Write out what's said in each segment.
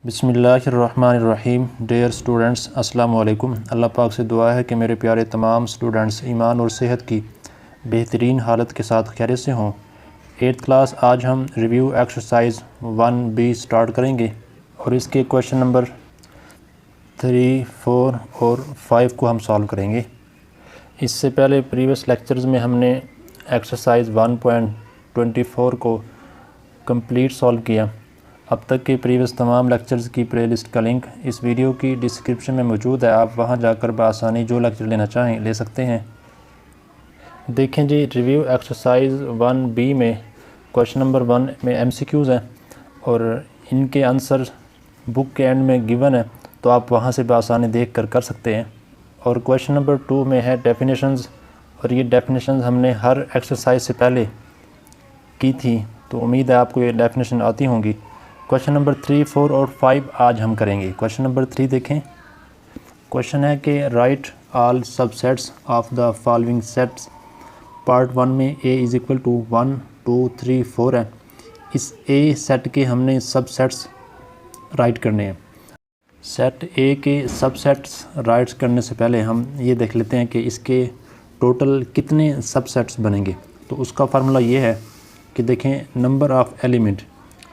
बिस्मिल्लाहिर्रहमानिर्रहीम। Dear students, अस्सलाम वालेकुम। अल्लाह पाक से दुआ है कि मेरे प्यारे तमाम स्टूडेंट्स ईमान और सेहत की बेहतरीन हालत के साथ खैरियत से हों। 8th क्लास आज हम रिव्यू एक्सरसाइज 1B स्टार्ट करेंगे और इसके क्वेश्चन नंबर 3, 4 और 5 को हम सॉल्व करेंगे। इससे पहले प्रीवियस लेक्चर्स में हमने एक्सरसाइज 1.24 को कंप्लीट सॉल्व किया। अब तक के प्रीवियस तमाम लेक्चर्स की प्लेलिस्ट का लिंक इस वीडियो की डिस्क्रिप्शन में मौजूद है। आप वहां जाकर बआसानी जो लेक्चर लेना चाहें ले सकते हैं। देखें जी, रिव्यू एक्सरसाइज 1B में क्वेश्चन नंबर 1 में MCQs हैं और इनके आंसर बुक के एंड में गिवन है, तो आप वहां से बआसानी देख कर सकते हैं। और क्वेश्चन नंबर 2 में है डेफिनेशंस, और ये डेफिनेशंस हमने हर एक्सरसाइज से पहले की थी, तो उम्मीद है आपको ये डेफिनेशन आती होंगी। क्वेश्चन नंबर 3, 4 और 5 आज हम करेंगे। क्वेश्चन नंबर 3 देखें। क्वेश्चन है कि right all subsets of the following sets. Part 1 में A = 1, 2, 3, 4 है। इस A सेट के हमने सबसेट्स राइट करने हैं। सेट A के सबसेट्स राइट करने से पहले हम ये देख लेते हैं कि इसके टोटल कितने सबसेट्स बनेंगे। तो उसका फार्मूला ये है कि देखें, नंबर ऑफ़ एलिमेंट,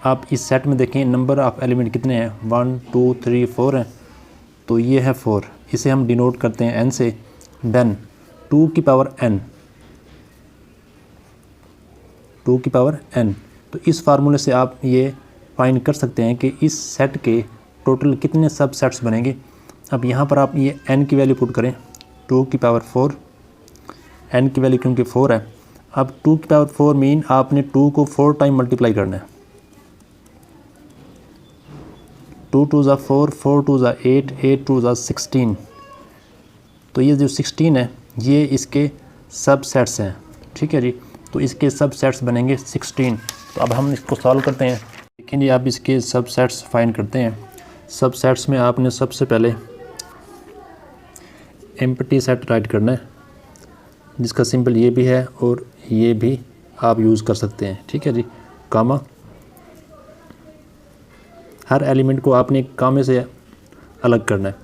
आप इस सेट में देखें नंबर ऑफ़ एलिमेंट कितने हैं, 1, 2, 3, 4 हैं, तो ये है 4। इसे हम डिनोट करते हैं n से। देन 2 की पावर n, 2 की पावर n। तो इस फार्मूले से आप ये फाइंड कर सकते हैं कि इस सेट के टोटल कितने सब सेट्स बनेंगे। अब यहाँ पर आप ये n की वैल्यू पुट करें, 2 की पावर 4, n की वैल्यू क्योंकि 4 है। अब 2 की पावर 4 मीन आपने 2 को 4 टाइम मल्टीप्लाई करना है। 2 2 ज़ा 4, 4 2 ज़ा 8, 8 2 ज़ा 16। तो ये जो 16 है ये इसके सब सेट्स हैं, ठीक है जी। तो इसके सब सेट्स बनेंगे 16। तो अब हम इसको सॉल्व करते हैं। लेकिन जी आप इसके सब सेट्स फाइंड करते हैं। सब सेट्स में आपने सबसे पहले एम्प्टी सेट राइट करना है, जिसका सिंबल ये भी है और ये भी आप यूज़ कर सकते हैं, ठीक है जी। कामा, हर एलिमेंट को आपने कामे से अलग करना है।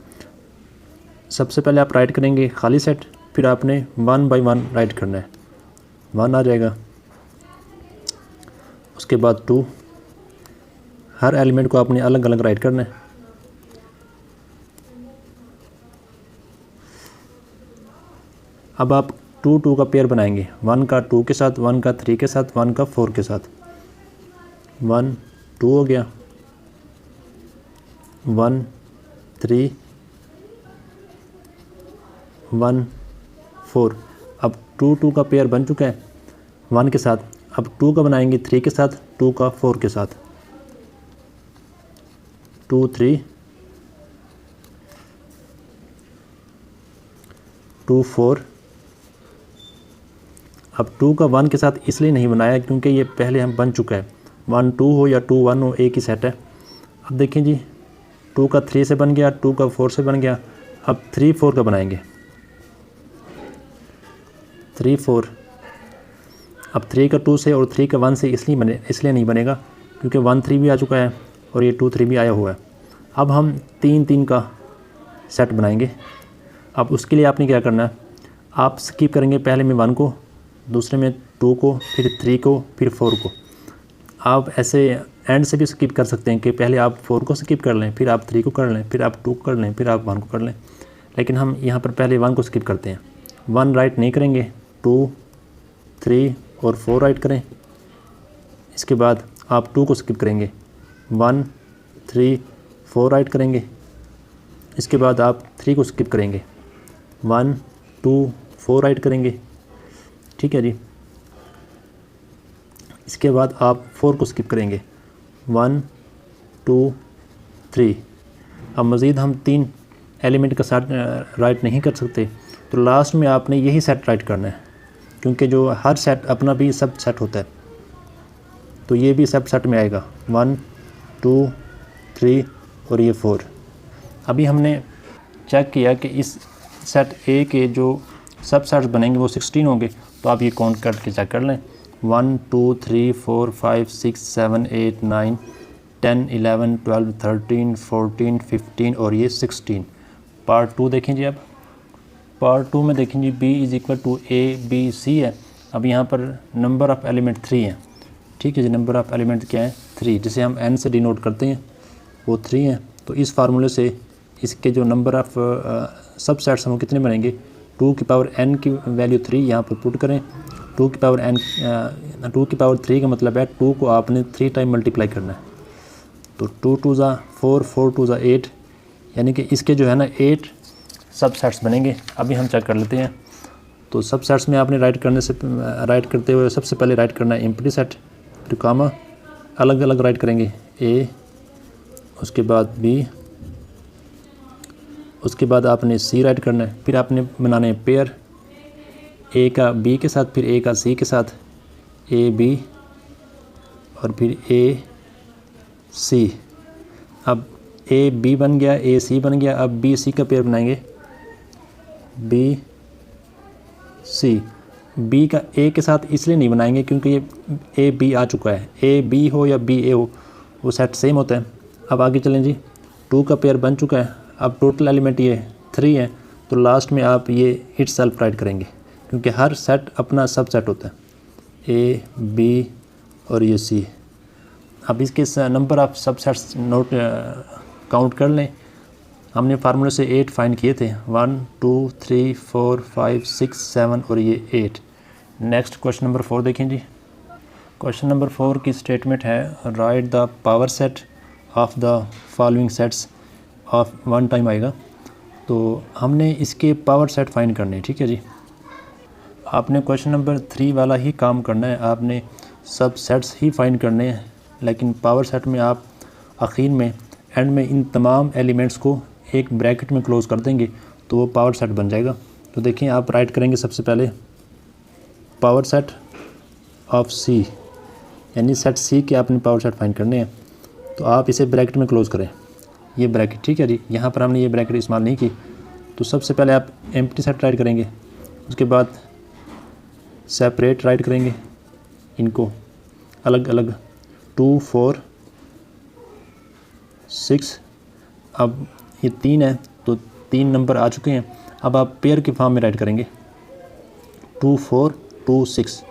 सबसे पहले आप राइट करेंगे खाली सेट, फिर आपने 1 बाय 1 राइट करना है। 1 आ जाएगा, उसके बाद 2, हर एलिमेंट को आपने अलग अलग राइट करना है। अब आप 2 2 का पेयर बनाएंगे, 1 का 2 के साथ, 1 का 3 के साथ, 1 का 4 के साथ। 1 2 हो गया, 1 3 1 4। अब 2 2 का पेयर बन चुका है 1 के साथ। अब 2 का बनाएंगे 3 के साथ, 2 का 4 के साथ। 2 3 2 4। अब 2 का 1 के साथ इसलिए नहीं बनाया क्योंकि ये पहले हम बन चुका है। 1 2 हो या 2 1 हो, एक ही सेट है। अब देखें जी, 2 का 3 से बन गया, 2 का 4 से बन गया। अब 3 4 का बनाएंगे, 3 4। अब 3 का 2 से और 3 का 1 से इसलिए नहीं बनेगा क्योंकि 1 3 भी आ चुका है और ये 2 3 भी आया हुआ है। अब हम 3 3 का सेट बनाएंगे। अब उसके लिए आपने क्या करना है, आप स्किप करेंगे पहले में 1 को, दूसरे में 2 को, फिर 3 को, फिर 4 को। आप ऐसे एंड से भी स्किप कर सकते हैं कि पहले आप 4 को स्किप कर लें, फिर आप 3 को कर लें, फिर आप 2 को कर लें, फिर आप 1 को कर लें। लेकिन हम यहाँ पर पहले 1 को स्किप करते हैं। 1 राइट नहीं करेंगे, 2 3 और 4 राइट करें। इसके बाद आप 2 को स्किप करेंगे, 1 3 4 राइट करेंगे। इसके बाद आप 3 को स्किप करेंगे, 1 2 4 राइट करेंगे, ठीक है जी। इसके बाद आप 4 को स्किप करेंगे, 1 2 3। अब मज़ीद हम 3 एलिमेंट का सेट राइट नहीं कर सकते, तो लास्ट में आपने यही सेट राइट करना है क्योंकि जो हर सेट अपना भी सब सेट होता है, तो ये भी सब सेट में आएगा। 1 2 3 और ये 4। अभी हमने चेक किया कि इस सेट A के जो सब सेट्स बनेंगे वो 16 होंगे, तो आप ये काउंट करके चेक कर लें। 1 2 3 4 5 6 7 8 9 10, 11, 12, 13, 14, 15 और ये 16। पार्ट 2 देखें जी। अब पार्ट 2 में देखें जी b is equal to ABC है। अब यहाँ पर नंबर ऑफ़ एलिमेंट 3 है, ठीक है जी। नंबर ऑफ़ एलिमेंट क्या है? 3, जिसे हम n से डिनोट करते हैं, वो 3 है। तो इस फार्मूले से इसके जो नंबर ऑफ़ सबसेट्स हम कितने बनेंगे? 2 की पावर n की वैल्यू 3 यहाँ पर पुट करें। 2 की पावर 3 का मतलब है 2 को आपने 3 टाइम मल्टीप्लाई करना है। तो 2 2 ज़ा 4, 4 2 ज़ा 8, यानी कि इसके जो है ना 8 सबसेट्स बनेंगे। अभी हम चेक कर लेते हैं। तो सबसेट्स में आपने राइट करते हुए सबसे पहले राइट करना है एम्प्टी सेट, फिर कामा, अलग अलग राइट करेंगे A, उसके बाद B, उसके बाद आपने C राइट करना है। फिर आपने बनाने हैं पेयर, A का B के साथ, फिर A का C के साथ, A B और फिर A C। अब A B बन गया, A C बन गया। अब B C का पेयर बनाएंगे, B C। B का A के साथ इसलिए नहीं बनाएंगे क्योंकि ये A B आ चुका है। A B हो या B A हो, वो सेट सेम होता है। अब आगे चलें जी। 2 का पेयर बन चुका है। अब टोटल एलिमेंट ये 3 है, तो लास्ट में आप ये इटसेल्फ राइट करेंगे क्योंकि हर सेट अपना सबसेट होता है, A B और ये C। अब इसके number of subsets note count कर लें। हमने फार्मूले से 8 फाइंड किए थे, 1 2 3 4 5 6 7 और ये 8। नेक्स्ट क्वेश्चन नंबर 4 देखें जी। क्वेश्चन नंबर 4 की स्टेटमेंट है, right the power set of the following sets of 1 time आएगा। तो हमने इसके पावर सेट फाइंड करने हैं, ठीक है जी। आपने क्वेश्चन नंबर 3 वाला ही काम करना है, आपने सब सेट्स ही फाइंड करने हैं, लेकिन पावर सेट में आप आखिर में एंड में इन तमाम एलिमेंट्स को एक ब्रैकेट में क्लोज कर देंगे तो वो पावर सेट बन जाएगा। तो देखिए आप राइट करेंगे सबसे पहले पावर सेट ऑफ C, यानी सेट C के आपने पावर सेट फाइंड करने हैं। तो आप इसे ब्रैकेट में क्लोज करें, ये ब्रैकेट, ठीक है जी। यहाँ पर हमने ये ब्रैकेट इस्तेमाल नहीं की। तो सबसे पहले आप एम्प्टी सेट राइट करेंगे, उसके बाद सेपरेट राइट करेंगे इनको अलग अलग, 2 4 6। अब ये 3 है तो 3 नंबर आ चुके हैं। अब आप पेयर के फॉर्म में राइट करेंगे, 2 4 2 6।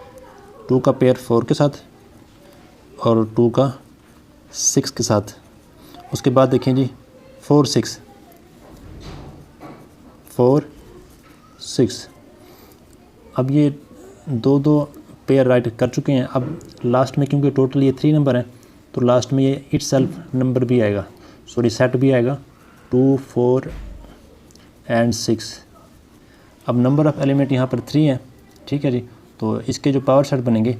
2 का पेयर 4 के साथ और 2 का 6 के साथ। उसके बाद देखें जी 4 6 4 6। अब ये 2 पेयर राइट कर चुके हैं। अब लास्ट में क्योंकि टोटल ये 3 नंबर हैं तो लास्ट में ये इटसेल्फ नंबर भी आएगा, सॉरी सेट भी आएगा, 2 4 एंड 6। अब नंबर ऑफ़ एलिमेंट यहाँ पर 3 है, ठीक है जी। तो इसके जो पावर सेट बनेंगे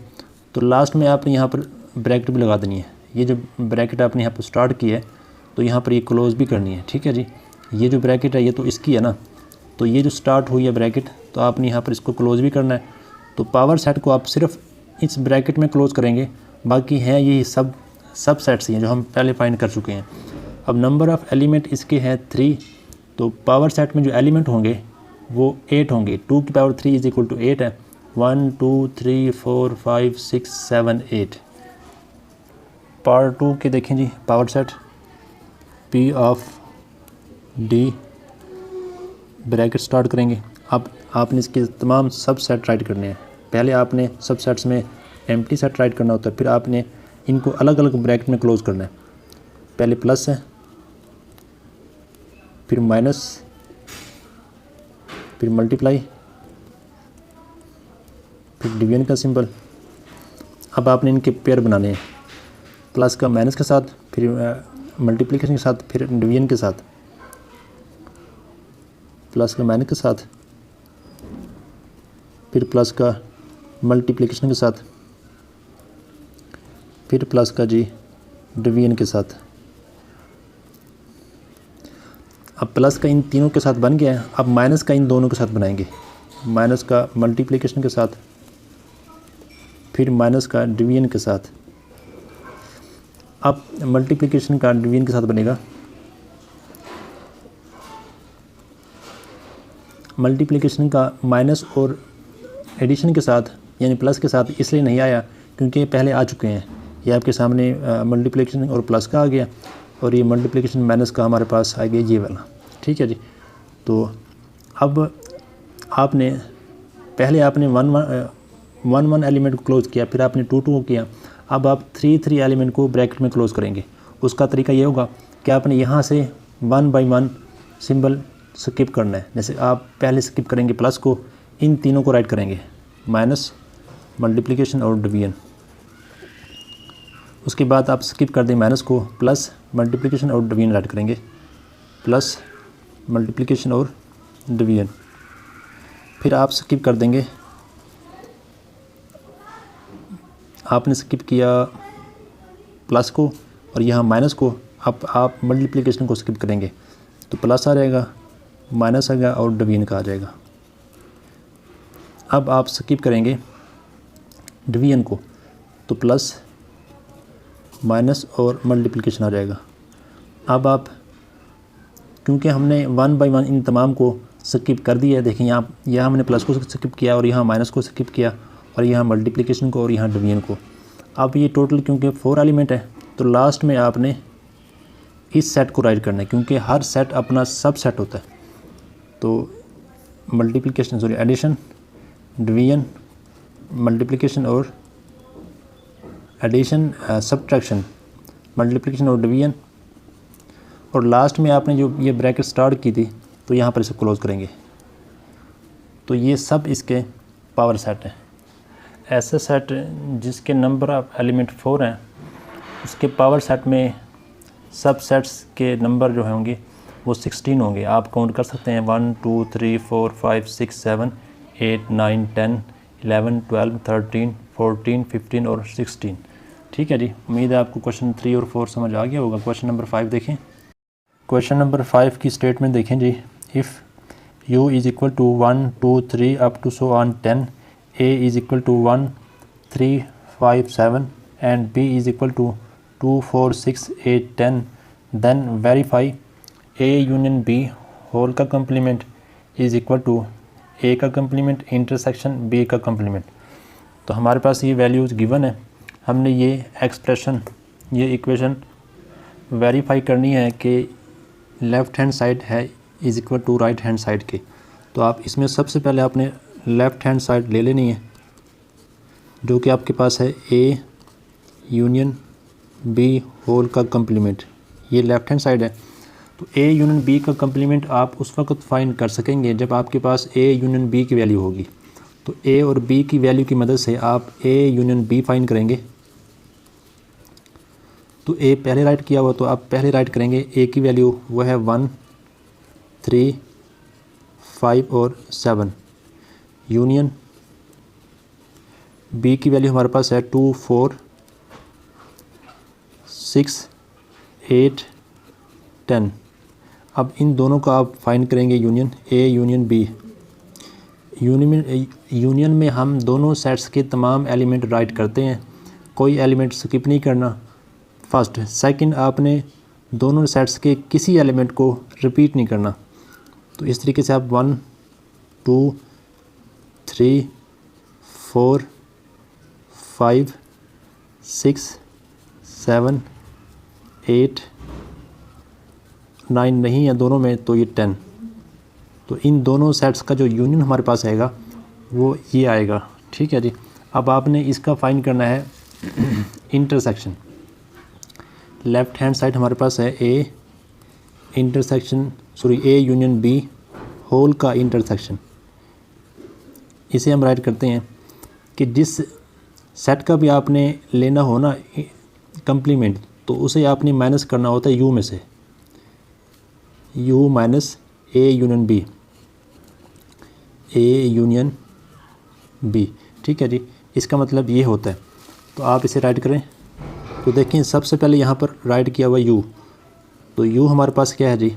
तो लास्ट में आपने यहाँ पर ब्रैकेट भी लगा देनी है। ये जो ब्रैकेट आपने यहाँ पर स्टार्ट की है तो यहाँ पर ये क्लोज भी करनी है, ठीक है जी। ये जो ब्रैकेट है ये तो इसकी है ना, तो ये जो स्टार्ट हुई है ब्रैकेट तो आपने यहाँ पर इसको क्लोज भी करना है। तो पावर सेट को आप सिर्फ इस ब्रैकेट में क्लोज करेंगे, बाकी हैं ये सब सेट्स हैं जो हम पहले फाइंड कर चुके हैं। अब नंबर ऑफ़ एलिमेंट इसके हैं 3, तो पावर सेट में जो एलिमेंट होंगे वो 8 होंगे। 2 की पावर 3 इज़ इक्वल टू 8 है। 1 2 3 4 5 6 7 8। पार्ट 2 के देखें जी power set, P of D bracket start करेंगे। अब आपने इसके तमाम सब सेट राइट करने हैं। पहले आपने सब सेट्स में एम्प्टी सेट राइट करना होता है, फिर आपने इनको अलग अलग ब्रैकेट में क्लोज करना है। पहले प्लस है, फिर माइनस, फिर मल्टीप्लाई, फिर डिवीजन का सिंबल। अब आपने इनके पेयर बनाने हैं, प्लस का माइनस के साथ, फिर मल्टीप्लिकेशन के साथ, फिर डिवीजन के साथ, प्लस का माइनस के साथ, फिर प्लस का मल्टीप्लिकेशन के साथ, फिर प्लस का जी डिवीजन के साथ। अब प्लस का इन तीनों के साथ बन गया है। अब माइनस का इन दोनों के साथ बनाएंगे, माइनस का मल्टीप्लिकेशन के साथ, फिर माइनस का डिवीजन के साथ। अब मल्टीप्लिकेशन का डिवीजन के साथ बनेगा, मल्टीप्लिकेशन का माइनस और एडिशन के साथ यानी प्लस के साथ इसलिए नहीं आया क्योंकि ये पहले आ चुके हैं। ये आपके सामने मल्टीप्लिकेशन और प्लस का आ गया, और ये मल्टीप्लिकेशन माइनस का हमारे पास आ गया ये वाला। ठीक है जी। तो अब आपने पहले आपने वन एलिमेंट को क्लोज़ किया, फिर आपने 2 को किया, अब आप 3 एलिमेंट को ब्रैकेट में क्लोज़ करेंगे। उसका तरीका ये होगा कि आपने यहाँ से 1 बाई 1 सिंबल स्किप करना है। जैसे आप पहले स्किप करेंगे प्लस को, इन तीनों को राइट करेंगे, माइनस, मल्टीप्लिकेशन और डिवीजन। उसके बाद आप स्किप कर दें माइनस को, प्लस, मल्टीप्लिकेशन और डिवीजन राइट करेंगे, प्लस, मल्टीप्लिकेशन और डिवीजन। फिर आप स्किप कर देंगे, आपने स्किप किया प्लस को और यहाँ माइनस को, अब आप मल्टीप्लिकेशन को स्किप करेंगे तो प्लस आ जाएगा, माइनस आ गया और डिवीजन का आ जाएगा। अब आप स्किप करेंगे डिवीजन को तो प्लस, माइनस और मल्टीप्लिकेशन आ जाएगा। अब आप, क्योंकि हमने 1 बाई 1 इन तमाम को स्किप कर दिया है, देखिए यहाँ हमने प्लस को स्किप किया और यहाँ माइनस को स्किप किया और यहाँ मल्टीप्लिकेशन को और यहाँ डिवीजन को। अब ये टोटल क्योंकि 4 एलिमेंट है तो लास्ट में आपने इस सेट को राइट करना है, क्योंकि हर सेट अपना सब सेट होता है। तो मल्टीप्लिकेशन एडिशन, डिवीजन, मल्टीप्लिकेशन और एडिशन, सब्ट्रैक्शन, मल्टीप्लिकेशन और डिवीजन, और लास्ट में आपने जो ये ब्रैकेट स्टार्ट की थी तो यहाँ पर इसे क्लोज़ करेंगे। तो ये सब इसके पावर सेट हैं। ऐसे सेट जिसके नंबर ऑफ एलिमेंट 4 हैं, उसके पावर सेट में सब सेट्स के नंबर जो होंगे वो 16 होंगे। आप काउंट कर सकते हैं 1 2 3 4 5 6 7 8 9 10 11 12 13 14 15 और 16। ठीक है जी। उम्मीद है आपको क्वेश्चन 3 और 4 समझ आ गया होगा। क्वेश्चन नंबर 5 देखें। क्वेश्चन नंबर 5 की स्टेटमेंट देखें जी। If u is equal to 1 2 3 up to so on 10, a is equal to 1 3 5 7 and b is equal to 2 4 6 8 10, then verify a union b whole का complement is equal to a का complement intersection b का complement. तो हमारे पास ये values given है, हमने ये expression, ये इक्वेशन वेरीफाई करनी है कि लेफ़्ट हैंड साइड है is equal to right hand side के। तो आप इसमें सबसे पहले आपने लेफ़्ट हैंड साइड ले लेनी है, जो कि आपके पास है a यूनियन b होल का कम्प्लीमेंट। ये लेफ़्ट हैंड साइड है। तो a यूनियन b का कम्प्लीमेंट आप उस वक्त फाइंड कर सकेंगे जब आपके पास a यूनियन b की वैल्यू होगी। तो a और b की वैल्यू की मदद से आप a यूनियन b फाइंड करेंगे। तो a पहले राइट किया हुआ तो आप पहले राइट करेंगे a की वैल्यू वो है 1 3 5 और 7, यूनियन b की वैल्यू हमारे पास है 2 4 6 8 10। अब इन दोनों का आप फाइंड करेंगे union a union b। Union में हम दोनों सेट्स के तमाम एलिमेंट राइट करते हैं, कोई एलिमेंट स्किप नहीं करना। फर्स्ट सेकंड आपने दोनों सेट्स के किसी एलिमेंट को रिपीट नहीं करना। तो इस तरीके से आप 1 2 3 4 5 6 7 8 9 नहीं है दोनों में, तो ये 10। तो इन दोनों सेट्स का जो यूनियन हमारे पास आएगा वो ये आएगा। ठीक है जी। अब आपने इसका फाइंड करना है इंटरसेक्शन। लेफ़्ट हैंड साइड हमारे पास है a यूनियन b होल का इंटरसेक्शन। इसे हम राइट करते हैं कि जिस सेट का भी आपने लेना हो ना कम्प्लीमेंट, तो उसे आपने माइनस करना होता है u में से, u minus a union b। ठीक है जी। इसका मतलब ये होता है। तो आप इसे राइट करें तो देखें सबसे पहले यहाँ पर राइट किया हुआ u। तो u हमारे पास क्या है जी,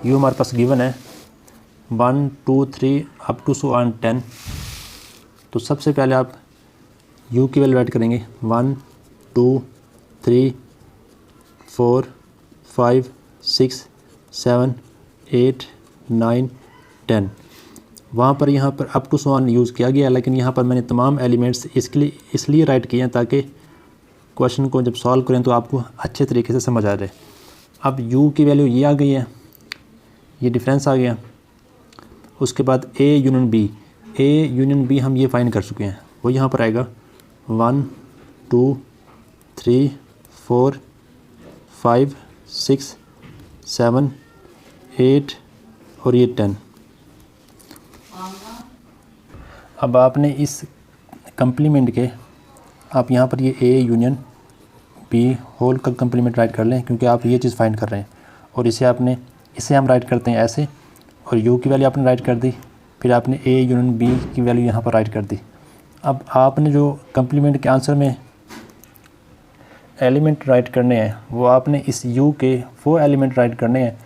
u हमारे पास गिवन है 1 2 3 अप टू सो ऑन 10। तो सबसे पहले आप u की वैल्यू राइट करेंगे 1 2 3 4 5 6 7 8 9 10। वहाँ पर यहाँ पर up to so on use किया गया, लेकिन यहाँ पर मैंने तमाम एलिमेंट्स इसलिए राइट किए हैं ताकि क्वेश्चन को जब सॉल्व करें तो आपको अच्छे तरीके से समझ आ जाए। अब u की वैल्यू ये आ गई है, ये डिफरेंस आ गया। उसके बाद a यूनियन b हम ये फाइंड कर चुके हैं, वो यहाँ पर आएगा 1 2 3 4 5 6 7 8 और ये 10। अब आपने इस कंप्लीमेंट के आप यहाँ पर ये a यूनियन b होल का कंप्लीमेंट राइट कर लें, क्योंकि आप ये चीज़ फाइंड कर रहे हैं। और इसे हम राइट करते हैं ऐसे, और u की वैल्यू आपने राइट कर दी, फिर आपने a यूनियन b की वैल्यू यहाँ पर राइट कर दी। अब आपने जो कंप्लीमेंट के आंसर में एलिमेंट राइट करने हैं, वो आपने इस u के वो एलिमेंट राइट करने हैं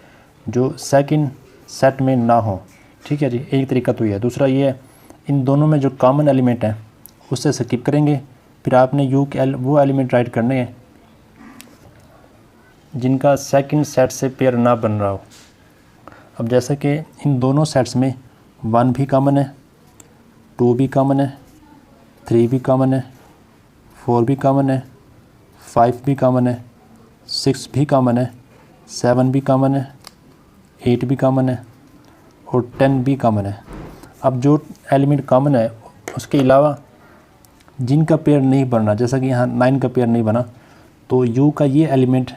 जो सेकंड सेट में ना हो। ठीक है जी, एक तरीका तो ये है। दूसरा ये है, इन दोनों में जो कॉमन एलिमेंट हैं उससे स्किप करेंगे, फिर आपने u के वो एलिमेंट राइट करने हैं जिनका सेकंड सेट से पेयर ना बन रहा हो। अब जैसे कि इन दोनों सेट्स में 1 भी कॉमन है, 2 भी कॉमन है, 3 भी कॉमन है, 4 भी कॉमन है, 5 भी कॉमन है, 6 भी कॉमन है, 7 भी कॉमन है, 8 भी कॉमन है और 10 भी कॉमन है। अब जो एलिमेंट कॉमन है उसके अलावा जिनका पेयर नहीं बनना, जैसा कि यहाँ 9 का पेयर नहीं बना, तो u का ये एलिमेंट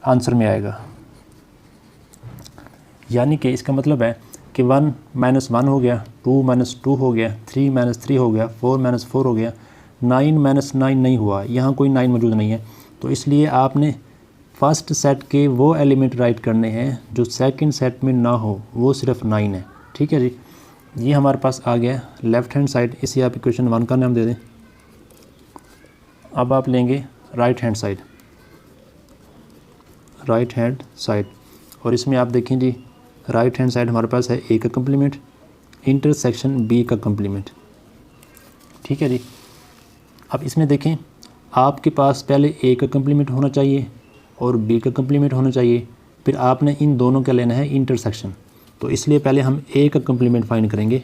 आंसर में आएगा। यानी कि इसका मतलब है कि 1 - 1 हो गया, 2 - 2 हो गया, 3 - 3 हो गया, 4 - 4 हो गया, 9 - 9 नहीं हुआ, यहाँ कोई 9 मौजूद नहीं है। तो इसलिए आपने फर्स्ट सेट के वो एलिमेंट राइट करने हैं जो सेकंड सेट में ना हो, वो सिर्फ 9 है। ठीक है जी, ये हमारे पास आ गया लेफ़्ट हैंड साइड। इसे आप इक्वेशन 1 का नाम दे दें। अब आप लेंगे राइट हैंड साइड, और इसमें आप देखें जी, राइट हैंड साइड हमारे पास है a का कंप्लीमेंट इंटरसेक्शन b का कंप्लीमेंट। ठीक है जी, अब इसमें देखें, आपके पास पहले a का कंप्लीमेंट होना चाहिए और b का कंप्लीमेंट होना चाहिए, फिर आपने इन दोनों का लेना है इंटरसेक्शन। तो इसलिए पहले हम a का कंप्लीमेंट फाइंड करेंगे।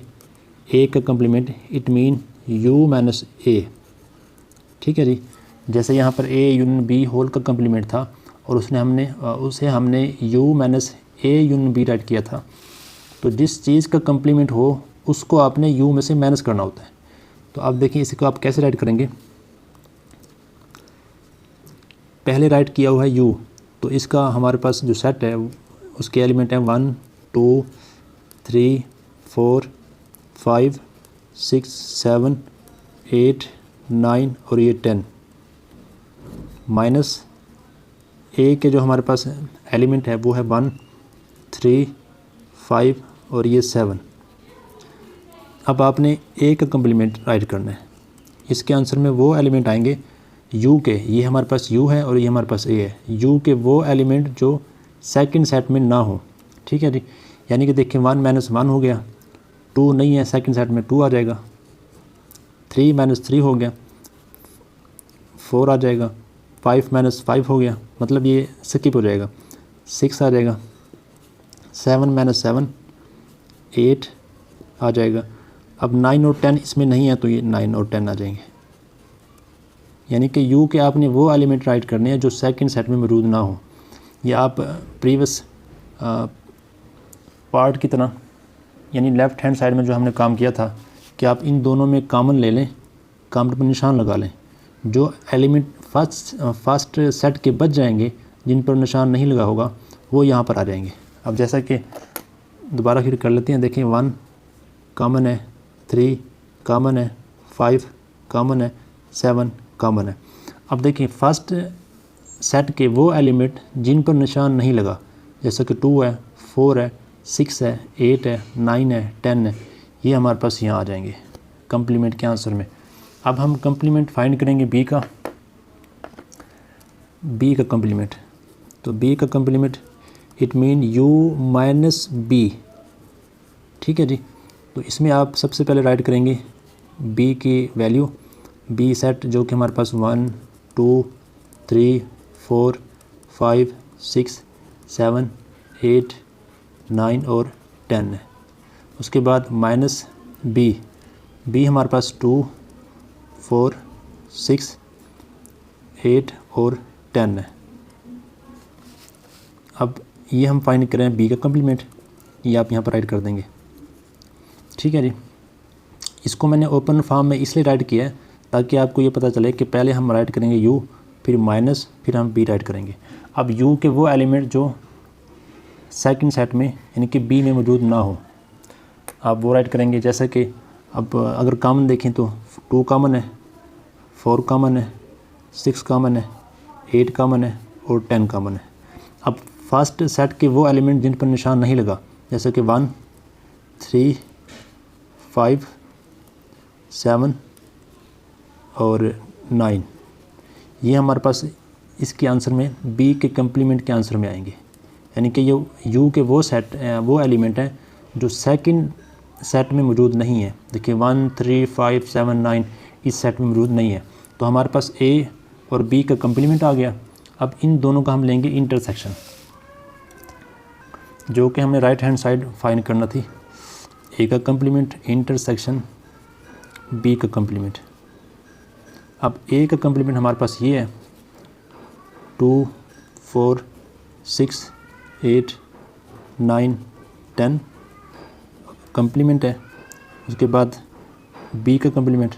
a का complement it mean u - a। ठीक है जी, जैसे यहाँ पर a यूनियन b होल का कंप्लीमेंट था और उसे हमने u - a union b right किया था। तो जिस चीज़ का कंप्लीमेंट हो उसको आपने u में से माइनस करना होता है। तो अब देखिए इसको आप कैसे राइट करेंगे। पहले राइट किया हुआ है u, तो इसका हमारे पास जो सेट है उसके एलिमेंट हैं 1 2 3 4 5 6 7 8 9 और ये 10 माइनस a के जो हमारे पास एलिमेंट है वो है 1 3 5 और ये 7। अब आपने a का कंप्लीमेंट राइट करना है। इसके आंसर में वो एलिमेंट आएंगे u के, ये हमारे पास u है और ये हमारे पास a है, u के वो एलिमेंट जो सेकंड सेट में ना हो। ठीक है जी, यानी कि देखिए 1 - 1 हो गया, 2 नहीं है, सेकंड सेट में 2 आ जाएगा, 3 - 3 हो गया, 4 आ जाएगा, 5 - 5 हो गया, मतलब ये स्किप हो जाएगा, 6 आ जाएगा, 7 - 7 8 आ जाएगा। अब 9 और 10 इसमें नहीं है, तो ये 9 और 10 आ जाएंगे। यानी कि u के आपने वो एलिमेंट राइट करने हैं जो सेकंड सेट में मौजूद ना हो। ये आप प्रीवियस पार्ट की तरह, यानी लेफ़्ट हैंड साइड में जो हमने काम किया था कि आप इन दोनों में कॉमन ले लें, कॉमन पर निशान लगा लें। जो एलिमेंट फर्स्ट सेट के बच जाएंगे, जिन पर निशान नहीं लगा होगा, वो यहाँ पर आ जाएंगे। अब जैसा कि दोबारा फिर कर लेते हैं, देखें 1 कॉमन है, 3 कॉमन है, 5 कॉमन है, 7 कॉमन है। अब देखिए फर्स्ट सेट के वो एलिमेंट जिन पर निशान नहीं लगा, जैसा कि 2 है, 4 है, 6 है, 8 है, 9 है, 10 है, ये हमारे पास यहाँ आ जाएंगे कंप्लीमेंट के आंसर में। अब हम कंप्लीमेंट फाइंड करेंगे b का कंप्लीमेंट। तो b का complement it mean u - b। ठीक है जी, तो इसमें आप सबसे पहले राइट करेंगे b की वैल्यू, b सेट जो कि हमारे पास 1 2 3 4 5 6 7 8 9 और 10 है। उसके बाद माइनस b हमारे पास 2 4 6 8 और 10 है। अब ये हम फाइंड करें बी का कम्प्लीमेंट, ये आप यहाँ पर राइट कर देंगे। ठीक है जी, इसको मैंने ओपन फॉर्म में इसलिए राइट किया है ताकि आपको ये पता चले कि पहले हम राइट करेंगे यू, फिर माइनस, फिर हम बी राइट करेंगे। अब यू के वो एलिमेंट जो सेकंड सेट में यानी कि बी में मौजूद ना हो, आप वो राइट करेंगे। जैसे कि अब अगर कॉमन देखें तो 2 कॉमन है, 4 कॉमन है, 6 कॉमन है, 8 कॉमन है और 10 कॉमन है। अब फर्स्ट सेट के वो एलिमेंट जिन पर निशान नहीं लगा, जैसे कि 1, 3, 5, 7 और 9, ये हमारे पास इसके आंसर में बी के कम्प्लीमेंट के आंसर में आएंगे। यानी कि ये यू के वो एलिमेंट हैं जो सेकंड सेट में मौजूद नहीं है। देखिए 1, 3, 5, 7, 9 इस सेट में मौजूद नहीं है, तो हमारे पास ए और बी का कम्प्लीमेंट आ गया। अब इन दोनों का हम लेंगे इंटरसेक्शन, जो कि हमें राइट हैंड साइड फाइंड करना थी। ए का कम्प्लीमेंट इंटरसेक्शन बी का कम्प्लीमेंट। अब ए का कम्प्लीमेंट हमारे पास ये है 2, 4, 6, 8, 9, 10 कम्प्लीमेंट है। उसके बाद बी का कम्प्लीमेंट,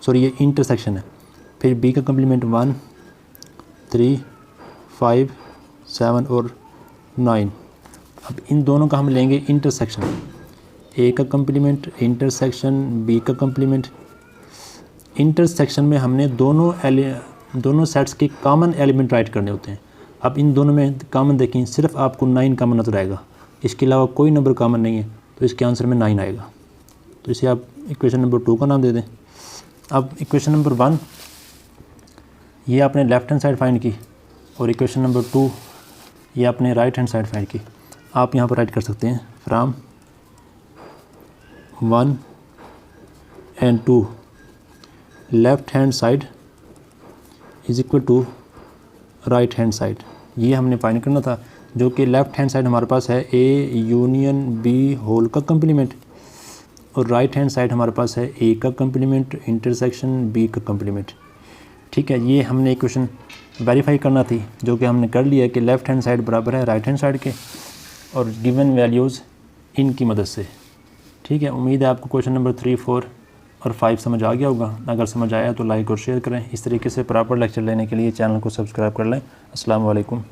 सॉरी ये इंटरसेक्शन है, फिर बी का कम्प्लीमेंट 1, 3, 5, 7 और 9। अब इन दोनों का हम लेंगे इंटरसेक्शन, ए का कम्प्लीमेंट इंटरसेक्शन बी का कम्प्लीमेंट। इंटरसेक्शन में हमने दोनों सेट्स के कॉमन एलिमेंट राइट करने होते हैं। अब इन दोनों में कॉमन देखें, सिर्फ आपको 9 कॉमन नजर आएगा, इसके अलावा कोई नंबर कॉमन नहीं है, तो इसके आंसर में 9 आएगा। तो इसे आप इक्वेशन नंबर 2 का नाम दे दें। अब इक्वेशन नंबर 1 ये आपने लेफ़्ट हैंड साइड फाइंड की, और इक्वेशन नंबर 2 ये आपने राइट हैंड साइड फाइंड की। आप यहाँ पर राइट कर सकते हैं from 1 and 2 left hand side is equal to right hand side. ये हमने फाइंड करना था, जो कि लेफ़्ट हैंड साइड हमारे पास है ए यूनियन बी होल का कम्प्लीमेंट, और राइट हैंड साइड हमारे पास है ए का कम्प्लीमेंट इंटरसेक्शन बी का कम्प्लीमेंट। ठीक है, ये हमने इक्वेशन वेरीफाई करना थी, जो कि हमने कर लिया कि लेफ़्ट हैंड साइड बराबर है राइट हैंड साइड के, और गिवन वैल्यूज़ इनकी मदद से। ठीक है, उम्मीद है आपको क्वेश्चन नंबर 3, 4 और 5 समझ आ गया होगा। अगर समझ आया तो लाइक और शेयर करें। इस तरीके से प्रॉपर लेक्चर लेने के लिए चैनल को सब्सक्राइब कर लें। अस्सलाम वालेकुम।